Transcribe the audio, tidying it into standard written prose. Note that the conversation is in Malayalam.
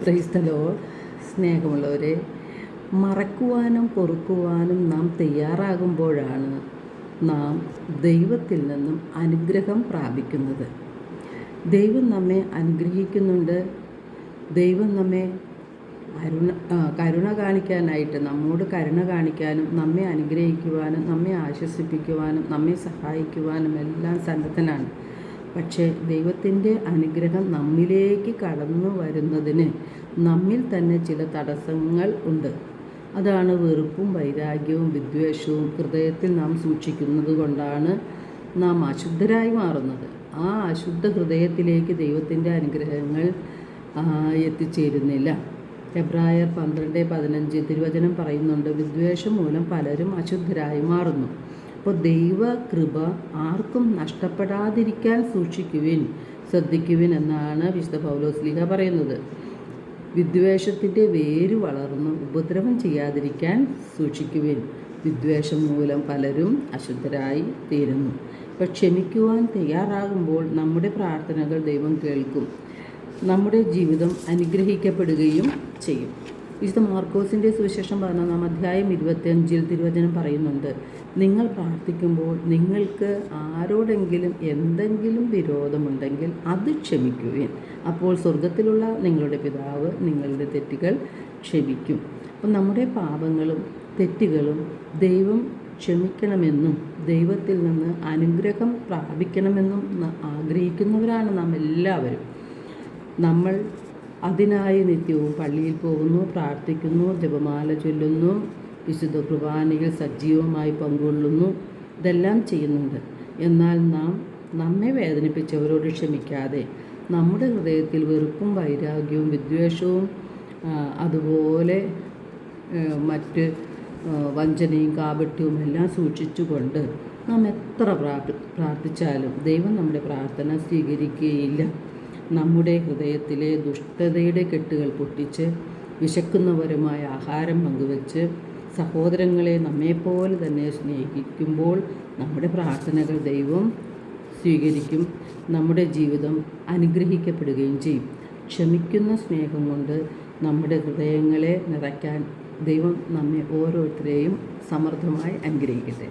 Praise the Lord. സ്നേഹമുള്ളവരെ, മറക്കുവാനും പൊറുക്കുവാനും നാം തയ്യാറാകുമ്പോഴാണ് നാം ദൈവത്തിൽ നിന്നും അനുഗ്രഹം പ്രാപിക്കുന്നത്. ദൈവം നമ്മെ അനുഗ്രഹിക്കുന്നുണ്ട്. ദൈവം നമ്മെ കരുണ കാണിക്കാനായിട്ട്, നമ്മോട് കരുണ കാണിക്കാനും നമ്മെ അനുഗ്രഹിക്കുവാനും നമ്മെ ആശ്വസിപ്പിക്കുവാനും നമ്മെ സഹായിക്കുവാനും എല്ലാം സന്നദ്ധനാണ്. പക്ഷേ ദൈവത്തിൻ്റെ അനുഗ്രഹം നമ്മിലേക്ക് കടന്നു വരുന്നതിന് നമ്മിൽ തന്നെ ചില തടസ്സങ്ങൾ ഉണ്ട്. അതാണ് വെറുപ്പും വൈരാഗ്യവും വിദ്വേഷവും ഹൃദയത്തിൽ നാം സൂക്ഷിക്കുന്നത് കൊണ്ടാണ് നാം അശുദ്ധരായി മാറുന്നത്. ആ അശുദ്ധ ഹൃദയത്തിലേക്ക് ദൈവത്തിൻ്റെ അനുഗ്രഹങ്ങൾ എത്തിച്ചേരുന്നില്ല. എബ്രായർ 12:15 തിരുവചനം പറയുന്നുണ്ട്, വിദ്വേഷം മൂലം പലരും അശുദ്ധരായി മാറുന്നു. അപ്പോൾ ദൈവകൃപ ആർക്കും നഷ്ടപ്പെടാതിരിക്കാൻ ശ്രദ്ധിക്കുവിൻ എന്നാണ് വിശുദ്ധ പൗലോസ്ലീഹ പറയുന്നത്. വിദ്വേഷത്തിൻ്റെ വേര് വളർന്ന് ഉപദ്രവം ചെയ്യാതിരിക്കാൻ സൂക്ഷിക്കുവിൻ. വിദ്വേഷം മൂലം പലരും അശുദ്ധരായി തീരുന്നു. അപ്പോൾ ക്ഷമിക്കുവാൻ തയ്യാറാകുമ്പോൾ നമ്മുടെ പ്രാർത്ഥനകൾ ദൈവം കേൾക്കും. നമ്മുടെ ജീവിതം അനുഗ്രഹിക്കപ്പെടുകയും ചെയ്യും. വിശുദ്ധ മാർക്കോസിൻ്റെ സുവിശേഷം 14:25 തിരുവചനം പറയുന്നുണ്ട്, നിങ്ങൾ പ്രാർത്ഥിക്കുമ്പോൾ നിങ്ങൾക്ക് ആരോടെങ്കിലും എന്തെങ്കിലും വിരോധമുണ്ടെങ്കിൽ അത് ക്ഷമിക്കുവിൻ. അപ്പോൾ സ്വർഗത്തിലുള്ള നിങ്ങളുടെ പിതാവ് നിങ്ങളുടെ തെറ്റുകൾ ക്ഷമിക്കും. അപ്പം നമ്മുടെ പാപങ്ങളും തെറ്റുകളും ദൈവം ക്ഷമിക്കണമെന്നും ദൈവത്തിൽ നിന്ന് അനുഗ്രഹം പ്രാപിക്കണമെന്നും ആഗ്രഹിക്കുന്നവരാണ് നാം എല്ലാവരും. നമ്മൾ അതിനായി നിത്യവും പള്ളിയിൽ പോകുന്നു, പ്രാർത്ഥിക്കുന്നു, ജപമാല ചൊല്ലുന്നു, വിശുദ്ധ കുർബാനയിൽ സജീവമായി പങ്കുകൊള്ളുന്നു, ഇതെല്ലാം ചെയ്യുന്നുണ്ട്. എന്നാൽ നാം നമ്മെ വേദനിപ്പിച്ചവരോട് ക്ഷമിക്കാതെ നമ്മുടെ ഹൃദയത്തിൽ വെറുപ്പും വൈരാഗ്യവും വിദ്വേഷവും അതുപോലെ മറ്റ് വഞ്ചനയും കാപട്യവും എല്ലാം സൂക്ഷിച്ചുകൊണ്ട് നാം എത്ര പ്രാർത്ഥിച്ചാലും ദൈവം നമ്മുടെ പ്രാർത്ഥന സ്വീകരിക്കുകയില്ല. നമ്മുടെ ഹൃദയത്തിലെ ദുഷ്ടതയുടെ കെട്ടുകൾ പൊട്ടിച്ച് വിശക്കുന്നവരുമായ ആഹാരം പങ്കുവെച്ച് സഹോദരങ്ങളെ നമ്മെപ്പോലെ തന്നെ സ്നേഹിക്കുമ്പോൾ നമ്മുടെ പ്രാർത്ഥനകൾ ദൈവം സ്വീകരിക്കും. നമ്മുടെ ജീവിതം അനുഗ്രഹിക്കപ്പെടുകയും ചെയ്യും. ക്ഷമിക്കുന്ന സ്നേഹം കൊണ്ട് നമ്മുടെ ഹൃദയങ്ങളെ നിറയ്ക്കാൻ ദൈവം നമ്മെ ഓരോരുത്തരെയും സമൃദ്ധമായി അനുഗ്രഹിക്കട്ടെ.